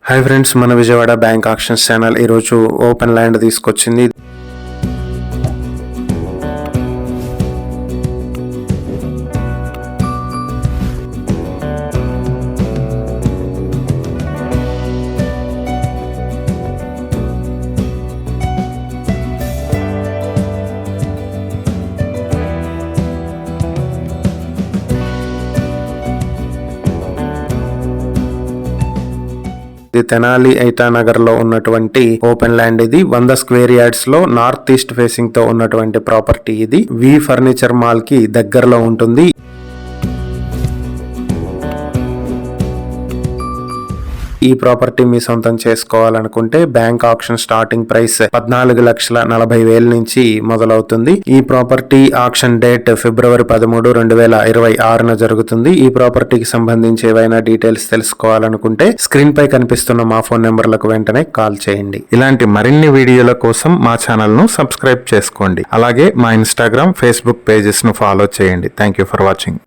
Hi friends, మన Vijayawada bank actions channel ఈరోజు open land తీసుకొచ్చింది. ఇది తెనాలి ఐటానగర్ లో ఉన్నటువంటి ఓపెన్ ల్యాండ్. ఇది 100 స్క్వేర్ యార్డ్స్ లో నార్త్ ఈస్ట్ ఫేసింగ్ తో ఉన్నటువంటి ప్రాపర్టీ. ఇది వి ఫర్నిచర్ మాల్ కి దగ్గరలో ఉంటుంది. ఈ ప్రాపర్టీ మీ సొంతం చేసుకోవాలనుకుంటే బ్యాంక్ ఆక్షన్ స్టార్టింగ్ ప్రైస్ 14,40,000 నుంచి మొదలవుతుంది. ఈ ప్రాపర్టీ ఆక్షన్ డేట్ ఫిబ్రవరి 13, 2026 జరుగుతుంది. ఈ ప్రాపర్టీకి సంబంధించి ఏవైనా డీటెయిల్స్ తెలుసుకోవాలనుకుంటే స్క్రీన్ పై కనిపిస్తున్న మా ఫోన్ నెంబర్లకు వెంటనే కాల్ చేయండి. ఇలాంటి మరిన్ని వీడియోల కోసం మా ఛానల్ ను సబ్స్క్రైబ్ చేసుకోండి. అలాగే మా ఇన్స్టాగ్రామ్, ఫేస్బుక్ పేజెస్ ను ఫాలో చేయండి. Thank you for watching.